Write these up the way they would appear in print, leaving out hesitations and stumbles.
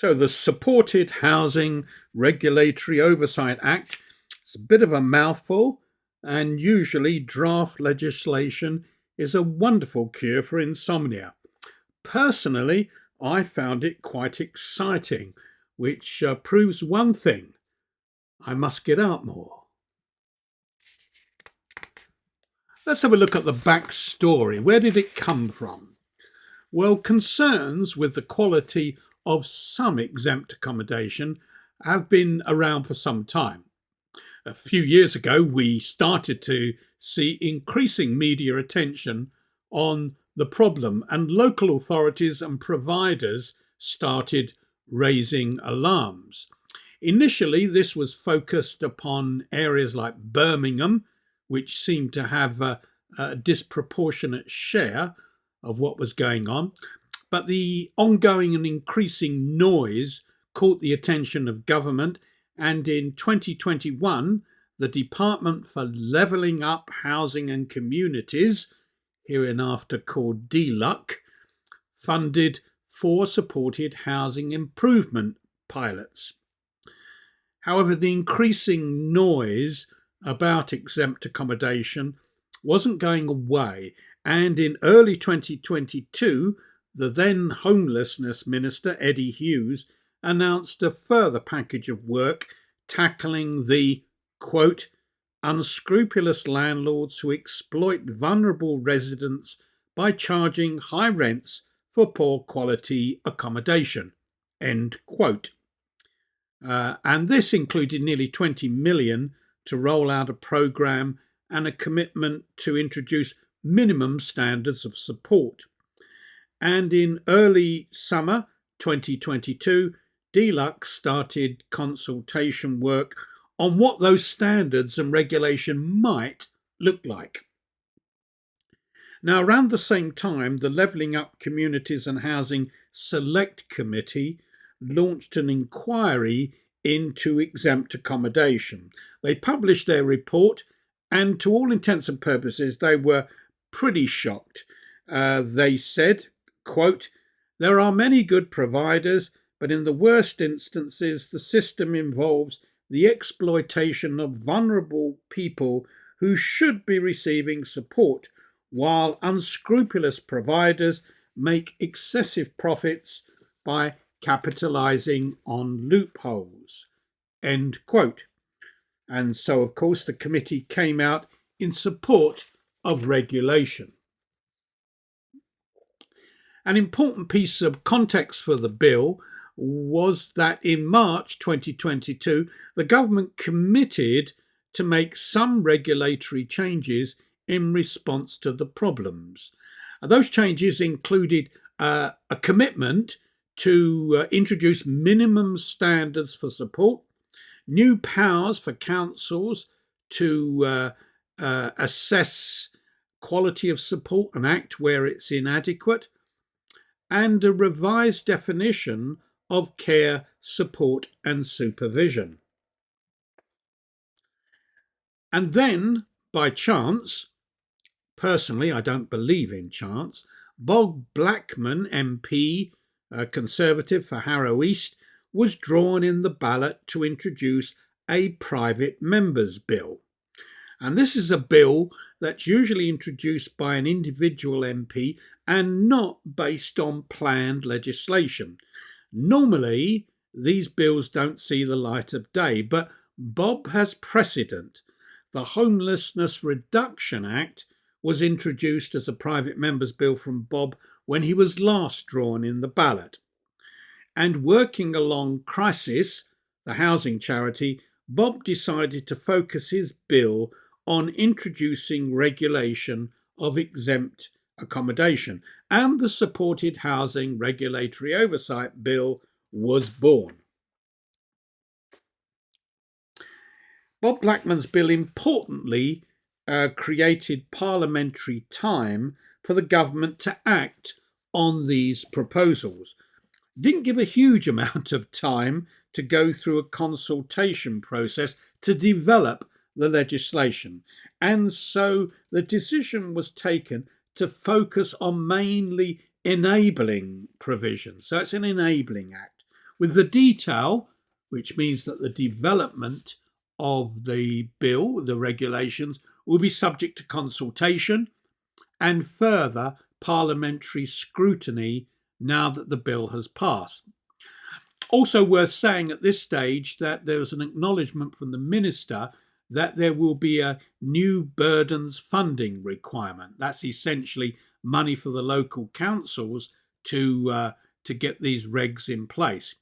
So the Supported Housing Regulatory Oversight Act is a bit of a mouthful, and usually draft legislation is a wonderful cure for insomnia. Personally, I found it quite exciting, which proves one thing: I must get out more. Let's have a look at the backstory. Where did it come from? Well, concerns with the quality of some exempt accommodation have been around for some time. A few years ago, we started to see increasing media attention on the problem, and local authorities and providers started raising alarms. Initially, this was focused upon areas like Birmingham, which seemed to have a disproportionate share of what was going on. But the ongoing and increasing noise caught the attention of government, and in 2021, the Department for Levelling Up Housing and Communities, hereinafter called DLUC, funded 4 supported housing improvement pilots. However, the increasing noise about exempt accommodation wasn't going away, and in early 2022, the then Homelessness Minister, Eddie Hughes, announced a further package of work tackling the, quote, unscrupulous landlords who exploit vulnerable residents by charging high rents for poor quality accommodation, end quote. And this included nearly 20 million to roll out a programme and a commitment to introduce minimum standards of support. And in early summer 2022, DLUC started consultation work on what those standards and regulation might look like. Now, around the same time, the Levelling Up Communities and Housing Select Committee launched an inquiry into exempt accommodation. They published their report, and to all intents and purposes, they were pretty shocked. They said, quote, there are many good providers, but in the worst instances, the system involves the exploitation of vulnerable people who should be receiving support, while unscrupulous providers make excessive profits by capitalising on loopholes, end quote. And so, of course, the committee came out in support of regulation. An important piece of context for the bill was that in March 2022, the government committed to make some regulatory changes in response to the problems. Those changes included a commitment to introduce minimum standards for support, new powers for councils to assess quality of support and act where it's inadequate, and a revised definition of care, support and supervision. And then, by chance, personally I don't believe in chance, Bob Blackman, MP, Conservative for Harrow East, was drawn in the ballot to introduce a private member's bill. And this is a bill that's usually introduced by an individual MP and not based on planned legislation. Normally, these bills don't see the light of day, but Bob has precedent. The Homelessness Reduction Act was introduced as a private member's bill from Bob when he was last drawn in the ballot. And working along Crisis, the housing charity, Bob decided to focus his bill on introducing regulation of exempt accommodation, and the Supported Housing Regulatory Oversight Bill was born. Bob Blackman's bill importantly created parliamentary time for the government to act on these proposals. Didn't give a huge amount of time to go through a consultation process to develop the legislation, and so the decision was taken to focus on mainly enabling provisions. So it's an enabling act, with the detail, which means that the development of the bill, the regulations, will be subject to consultation and further parliamentary scrutiny now that the bill has passed. Also worth saying at this stage that there was an acknowledgement from the Minister that there will be a new burdens funding requirement. That's essentially money for the local councils to get these regs in place.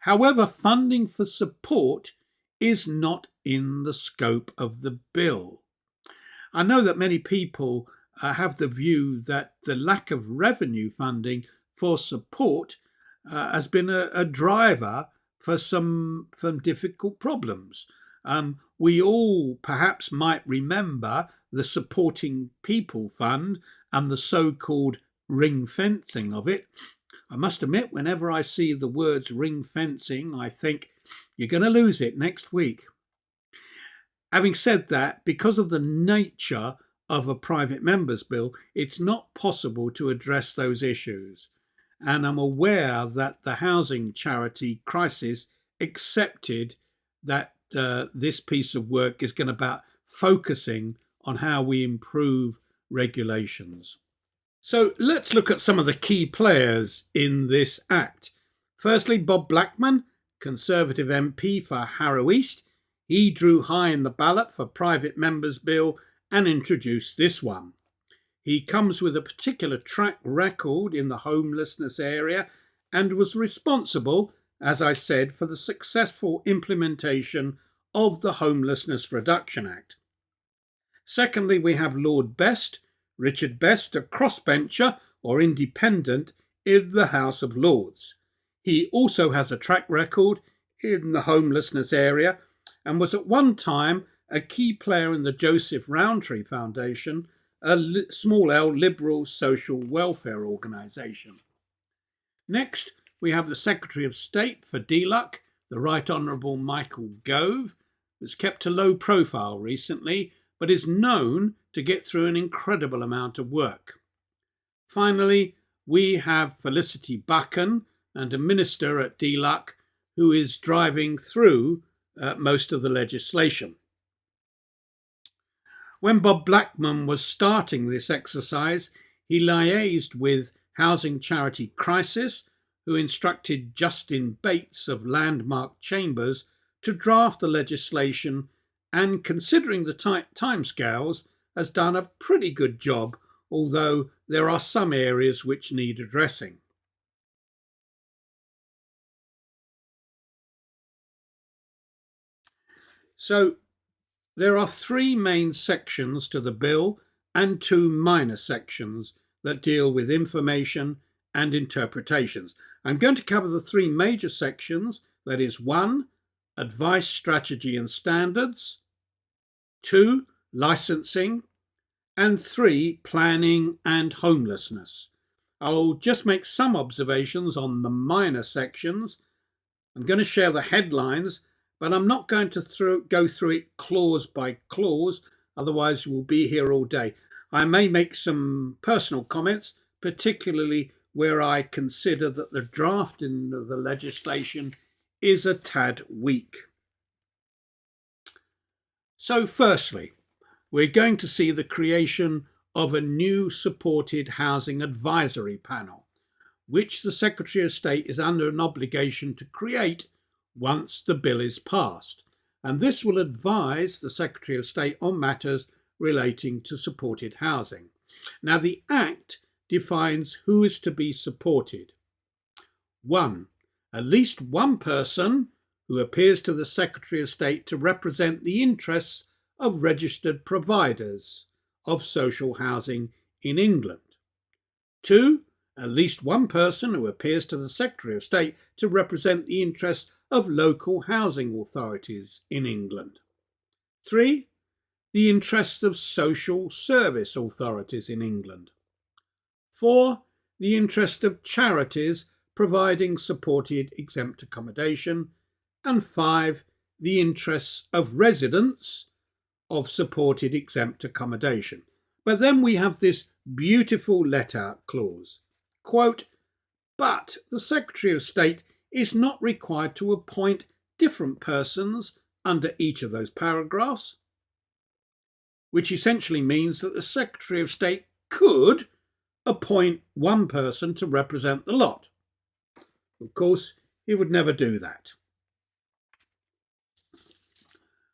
However, funding for support is not in the scope of the bill. I know that many people have the view that the lack of revenue funding for support has been a driver for some difficult problems. We all perhaps might remember the Supporting People Fund and the so-called ring fencing of it. I must admit, whenever I see the words ring fencing, I think you're going to lose it next week. Having said that, because of the nature of a private member's bill, it's not possible to address those issues. And I'm aware that the housing charity Crisis accepted that this piece of work is going to be about focusing on how we improve regulations. So let's look at some of the key players in this act. Firstly, Bob Blackman, Conservative MP for Harrow East. He drew high in the ballot for Private Members Bill and introduced this one. He comes with a particular track record in the homelessness area and was responsible, as I said, for the successful implementation of the Homelessness Reduction Act. Secondly, we have Lord Best, Richard Best, a crossbencher or independent in the House of Lords. He also has a track record in the homelessness area and was at one time a key player in the Joseph Rowntree Foundation, a small L liberal social welfare organisation. Next, we have the Secretary of State for DLUC, the Right Honourable Michael Gove, who's kept a low profile recently, but is known to get through an incredible amount of work. Finally, we have Felicity Buchan, and a minister at DLUC, who is driving through most of the legislation. When Bob Blackman was starting this exercise, he liaised with housing charity Crisis, who instructed Justin Bates of Landmark Chambers to draft the legislation, and considering the tight timescales, has done a pretty good job, although there are some areas which need addressing. So there are three main sections to the bill and two minor sections that deal with information and interpretations. I'm going to cover the three major sections, that is 1, advice, strategy and standards, 2, licensing, and 3, planning and homelessness. I'll just make some observations on the minor sections. I'm going to share the headlines, but I'm not going to go through it clause by clause, otherwise we'll be here all day. I may make some personal comments, particularly where I consider that the drafting of the legislation is a tad weak. So firstly, we're going to see the creation of a new supported housing advisory panel, which the Secretary of State is under an obligation to create once the bill is passed, and this will advise the Secretary of State on matters relating to supported housing. Now, the Act defines who is to be supported. 1. At least one person who appears to the Secretary of State to represent the interests of registered providers of social housing in England. 2. At least one person who appears to the Secretary of State to represent the interests of local housing authorities in England. 3. The interests of social service authorities in England. 4. The interest of charities providing supported exempt accommodation. And 5. The interests of residents of supported exempt accommodation. But then we have this beautiful let-out clause. Quote, but the Secretary of State is not required to appoint different persons under each of those paragraphs, which essentially means that the Secretary of State could appoint one person to represent the lot. Of course, he would never do that.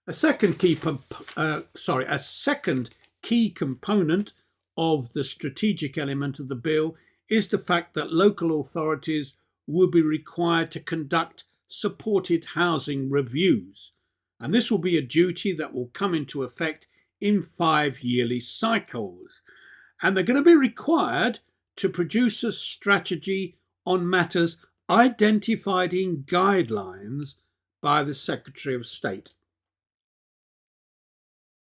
A second key component of the strategic element of the bill is the fact that local authorities will be required to conduct supported housing reviews, and this will be a duty that will come into effect in 5 yearly cycles, and they're going to be required to produce a strategy on matters identified in guidelines by the Secretary of State.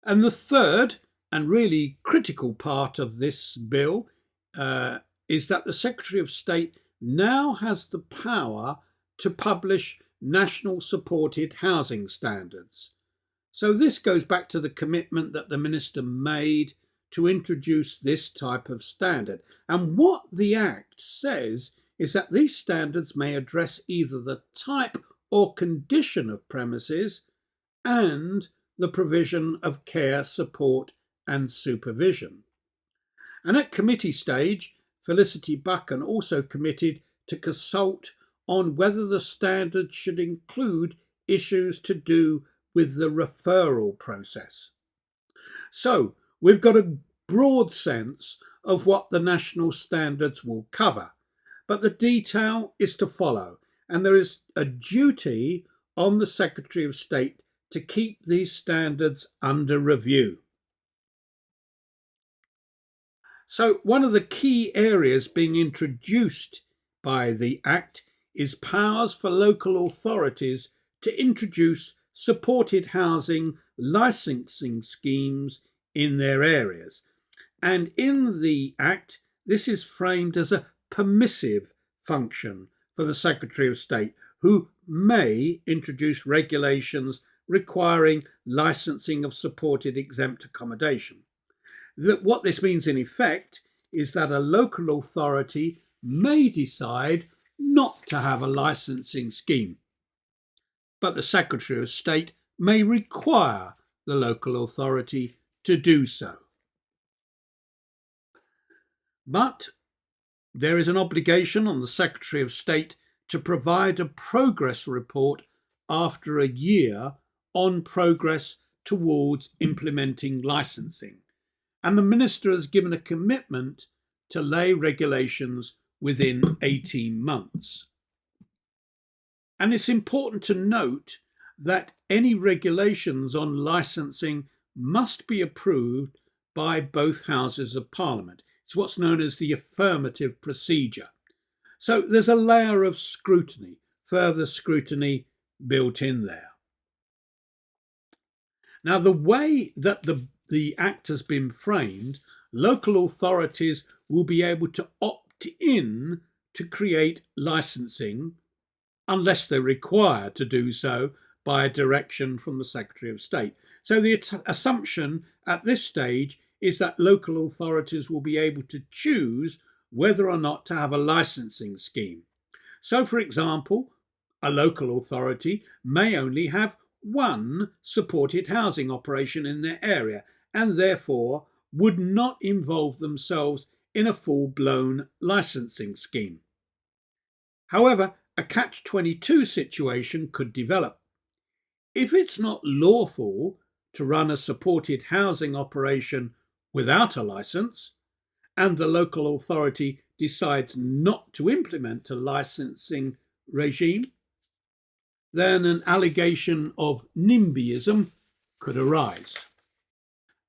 And the third and really critical part of this bill is that the Secretary of State now has the power to publish national supported housing standards. So this goes back to the commitment that the Minister made to introduce this type of standard. And what the Act says is that these standards may address either the type or condition of premises and the provision of care, support and supervision. And at committee stage, Felicity Buchan also committed to consult on whether the standard should include issues to do with the referral process. So we've got a broad sense of what the national standards will cover, but the detail is to follow, and there is a duty on the Secretary of State to keep these standards under review. So one of the key areas being introduced by the Act is powers for local authorities to introduce supported housing licensing schemes in their areas. And in the Act, this is framed as a permissive function for the Secretary of State, who may introduce regulations requiring licensing of supported exempt accommodation. What this means in effect is that a local authority may decide not to have a licensing scheme, but the Secretary of State may require the local authority to do so. But there is an obligation on the Secretary of State to provide a progress report after a year on progress towards implementing licensing. And the Minister has given a commitment to lay regulations within 18 months. And it's important to note that any regulations on licensing must be approved by both Houses of Parliament. It's what's known as the affirmative procedure. So there's a layer of scrutiny, further scrutiny built in there. Now, the way that the Act has been framed, local authorities will be able to opt in to create licensing unless they're required to do so by a direction from the Secretary of State. So the assumption at this stage is that local authorities will be able to choose whether or not to have a licensing scheme. So, for example, a local authority may only have one supported housing operation in their area and therefore would not involve themselves in a full-blown licensing scheme. However, a catch-22 situation could develop. If it's not lawful to run a supported housing operation without a licence, and the local authority decides not to implement a licensing regime, then an allegation of NIMBYism could arise.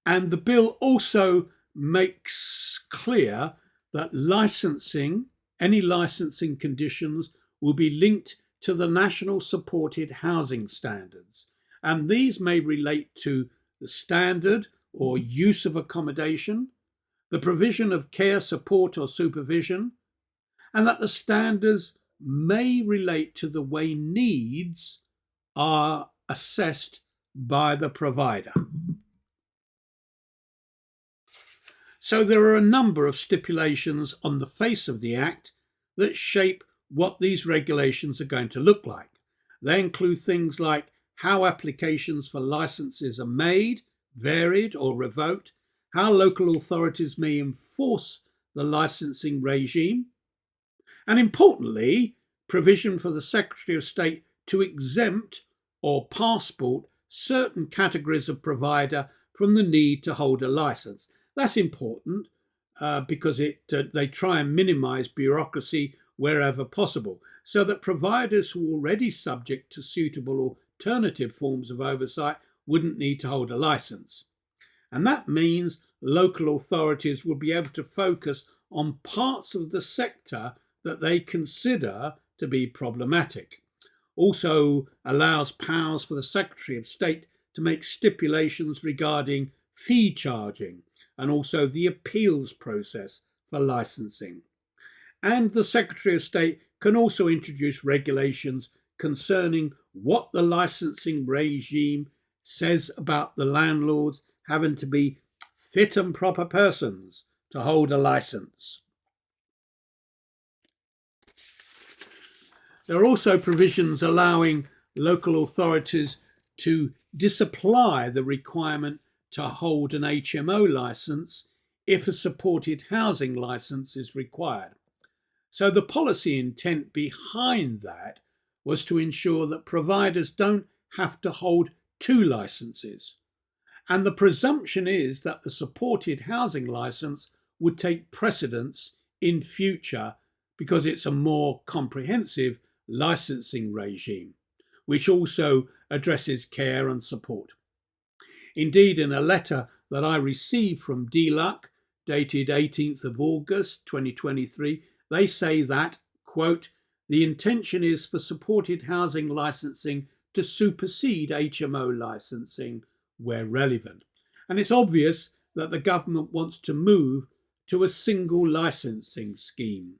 And the bill also makes clear that any licensing conditions will be linked to the national supported housing standards. And these may relate to the standard or use of accommodation, the provision of care, support or supervision, and that the standards may relate to the way needs are assessed by the provider. So there are a number of stipulations on the face of the Act that shape what these regulations are going to look like. They include things like how applications for licenses are made, varied or revoked, how local authorities may enforce the licensing regime, and importantly, provision for the Secretary of State to exempt or passport certain categories of provider from the need to hold a license. That's important because they try and minimise bureaucracy wherever possible, so that providers who are already subject to suitable alternative forms of oversight wouldn't need to hold a license. And that means local authorities will be able to focus on parts of the sector that they consider to be problematic. Also allows powers for the Secretary of State to make stipulations regarding fee charging and also the appeals process for licensing. And the Secretary of State can also introduce regulations concerning what the licensing regime says about the landlords having to be fit and proper persons to hold a license. There are also provisions allowing local authorities to disapply the requirement to hold an HMO license if a supported housing license is required. So the policy intent behind that was to ensure that providers don't have to hold two licenses. And the presumption is that the supported housing license would take precedence in future because it's a more comprehensive licensing regime, which also addresses care and support. Indeed, in a letter that I received from DLUC, dated 18th of August 2023, they say that, quote, the intention is for supported housing licensing to supersede HMO licensing where relevant. And it's obvious that the government wants to move to a single licensing scheme.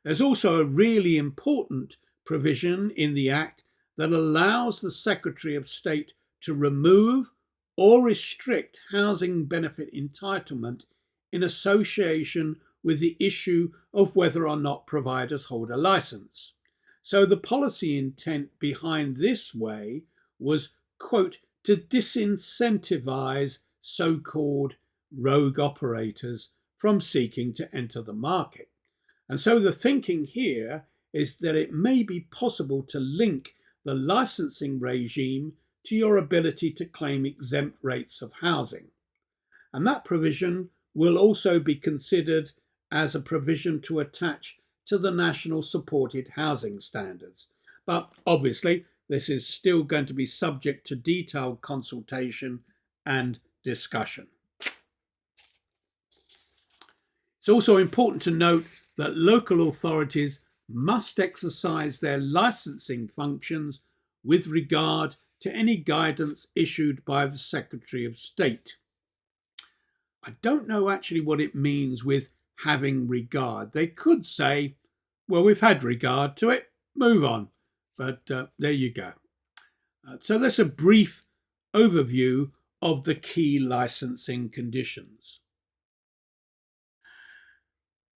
There's also a really important provision in the Act that allows the Secretary of State to remove or restrict housing benefit entitlement in association with the issue of whether or not providers hold a license. So the policy intent behind this way was, quote, to disincentivize so-called rogue operators from seeking to enter the market. And so the thinking here is that it may be possible to link the licensing regime to your ability to claim exempt rates of housing. And that provision will also be considered as a provision to attach to the National Supported Housing Standards. But obviously, this is still going to be subject to detailed consultation and discussion. It's also important to note that local authorities must exercise their licensing functions with regard to any guidance issued by the Secretary of State. I don't know actually what it means with having regard. They could say, well, we've had regard to it, move on. But there you go. So that's a brief overview of the key licensing conditions.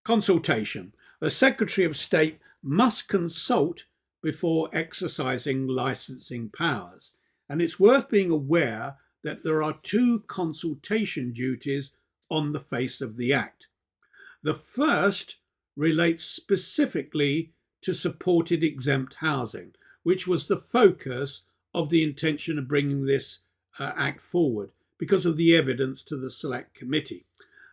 Consultation. The Secretary of State must consult before exercising licensing powers. And it's worth being aware that there are two consultation duties on the face of the Act. The first relates specifically to supported exempt housing, which was the focus of the intention of bringing this Act forward because of the evidence to the Select Committee.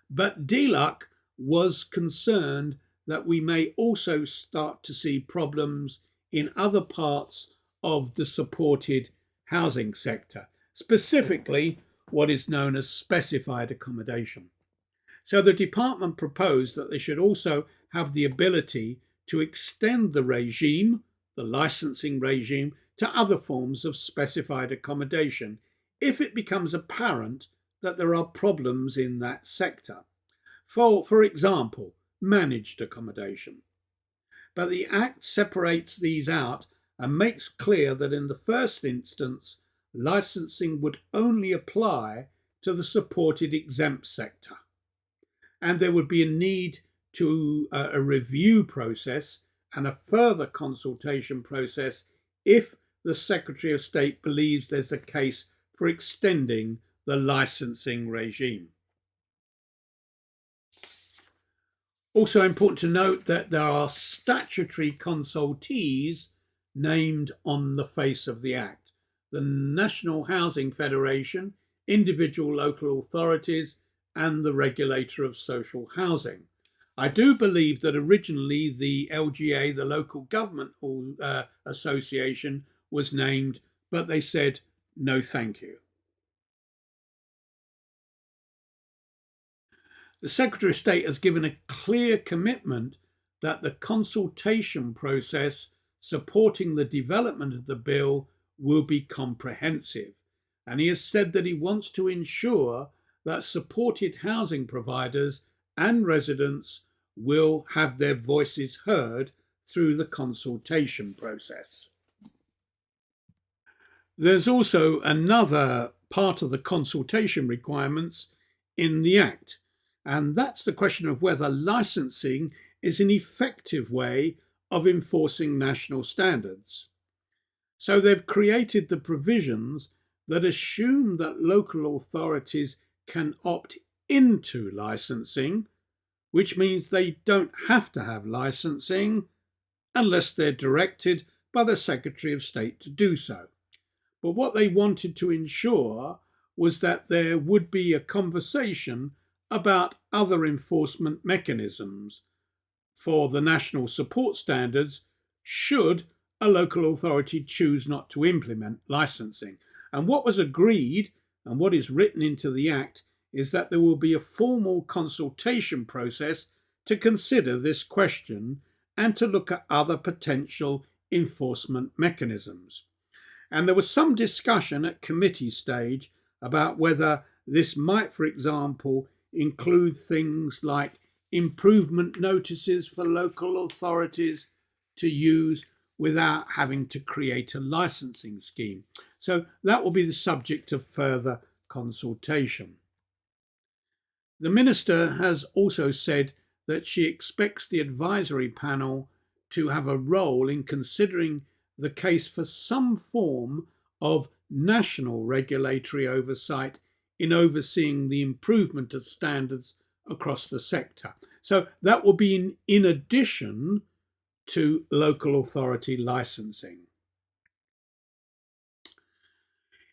But DLUC was concerned that we may also start to see problems in other parts of the supported housing sector, specifically what is known as specified accommodation. So the department proposed that they should also have the ability to extend the regime, the licensing regime, to other forms of specified accommodation if it becomes apparent that there are problems in that sector. For example, managed accommodation. But the Act separates these out and makes clear that in the first instance, licensing would only apply to the supported exempt sector. And there would be a need to a review process and a further consultation process if the Secretary of State believes there's a case for extending the licensing regime. Also important to note that there are statutory consultees named on the face of the Act: the National Housing Federation, individual local authorities, and the Regulator of Social Housing. I do believe that originally the LGA, the Local Government Association, was named, but they said no thank you. The Secretary of State has given a clear commitment that the consultation process supporting the development of the bill will be comprehensive, and he has said that he wants to ensure that supported housing providers and residents will have their voices heard through the consultation process. There's also another part of the consultation requirements in the Act, and that's the question of whether licensing is an effective way of enforcing national standards. So they've created the provisions that assume that local authorities can opt into licensing, which means they don't have to have licensing unless they're directed by the Secretary of State to do so. But what they wanted to ensure was that there would be a conversation about other enforcement mechanisms for the national support standards should a local authority choose not to implement licensing. And what was agreed and what is written into the Act is that there will be a formal consultation process to consider this question and to look at other potential enforcement mechanisms. And there was some discussion at committee stage about whether this might, for example, include things like improvement notices for local authorities to use without having to create a licensing scheme. So that will be the subject of further consultation. The Minister has also said that she expects the advisory panel to have a role in considering the case for some form of national regulatory oversight in overseeing the improvement of standards across the sector. So that will be in addition to local authority licensing.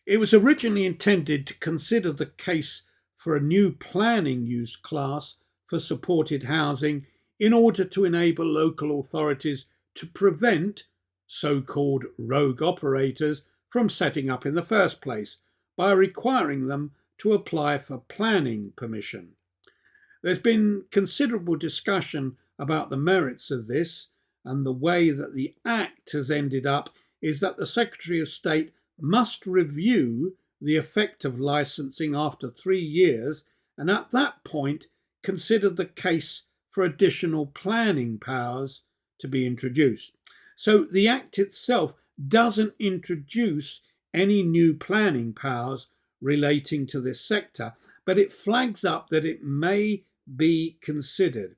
It was originally intended to consider the case for a new planning use class for supported housing in order to enable local authorities to prevent so-called rogue operators from setting up in the first place by requiring them to apply for planning permission. There's been considerable discussion about the merits of this, and the way that the Act has ended up is that the Secretary of State must review the effect of licensing after 3 years, and at that point consider the case for additional planning powers to be introduced. So the Act itself doesn't introduce any new planning powers relating to this sector, but it flags up that it may be considered.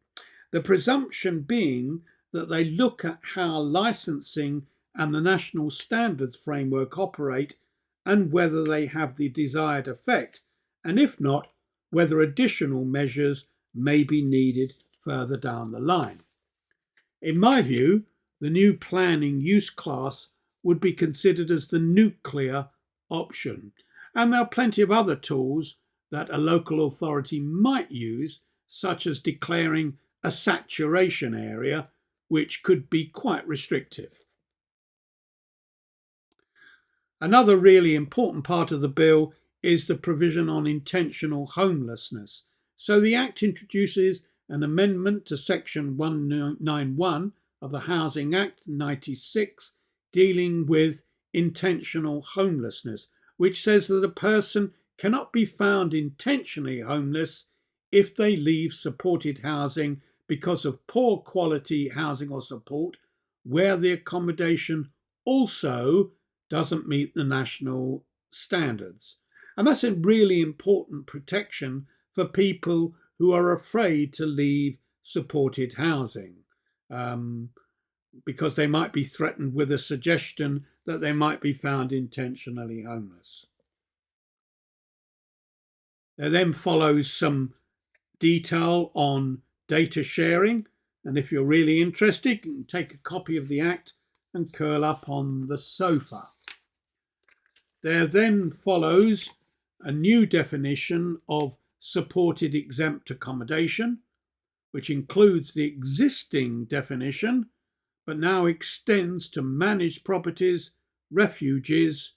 The presumption being that they look at how licensing and the national standards framework operate and whether they have the desired effect, and if not, whether additional measures may be needed further down the line. In my view, the new planning use class would be considered as the nuclear option, and there are plenty of other tools that a local authority might use, such as declaring a saturation area, which could be quite restrictive. Another really important part of the bill is the provision on intentional homelessness. So the Act introduces an amendment to Section 191 of the Housing Act 96 dealing with intentional homelessness, which says that a person cannot be found intentionally homeless if they leave supported housing because of poor quality housing or support, where the accommodation also doesn't meet the national standards. And that's a really important protection for people who are afraid to leave supported housing. because they might be threatened with a suggestion that they might be found intentionally homeless. There then follows some detail on data sharing, and if you're really interested, you can take a copy of the Act and curl up on the sofa. There then follows a new definition of supported exempt accommodation, which includes the existing definition, but now extends to managed properties, refuges,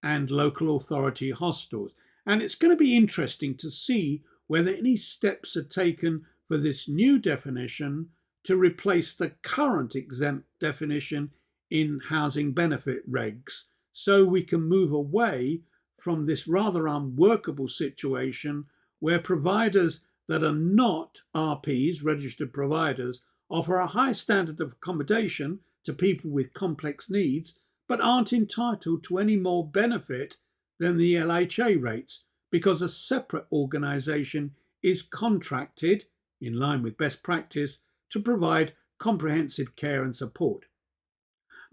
and local authority hostels. And it's going to be interesting to see whether any steps are taken for this new definition to replace the current exempt definition in housing benefit regs, so we can move away from this rather unworkable situation where providers that are not RPs, registered providers, offer a high standard of accommodation to people with complex needs, but aren't entitled to any more benefit than the LHA rates, because a separate organisation is contracted, in line with best practice, to provide comprehensive care and support.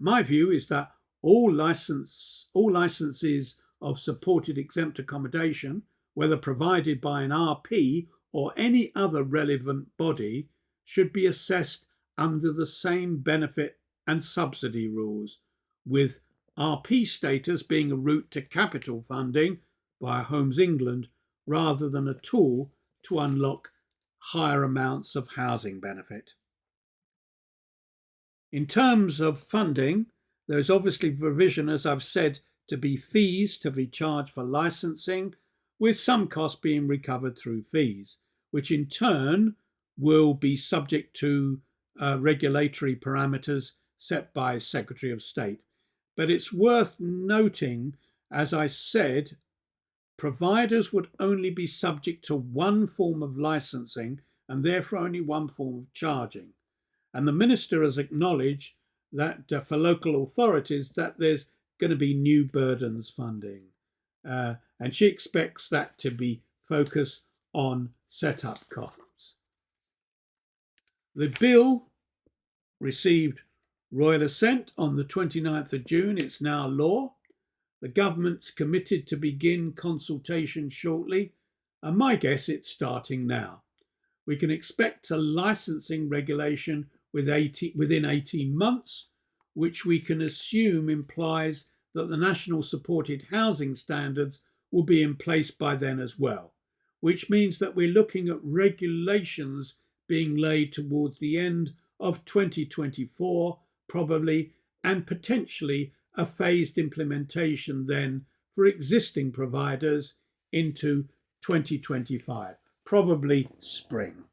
My view is that all licenses of supported exempt accommodation, whether provided by an RP or any other relevant body, should be assessed under the same benefit and subsidy rules, with RP status being a route to capital funding via Homes England rather than a tool to unlock higher amounts of housing benefit. In terms of funding, there is obviously provision, as I've said, to be fees to be charged for licensing, with some costs being recovered through fees, which in turn will be subject to regulatory parameters set by Secretary of State. But it's worth noting, as I said, providers would only be subject to one form of licensing and therefore only one form of charging. And the Minister has acknowledged that for local authorities that there's going to be new burdens funding. And she expects that to be focused on set-up costs. The bill received royal assent on the 29th of June. It's now law. The government's committed to begin consultation shortly, and my guess it's starting now. We can expect a licensing regulation within 18 months, which we can assume implies that the national supported housing standards will be in place by then as well, which means that we're looking at regulations being laid towards the end of 2024, probably, and potentially a phased implementation then for existing providers into 2025, probably spring.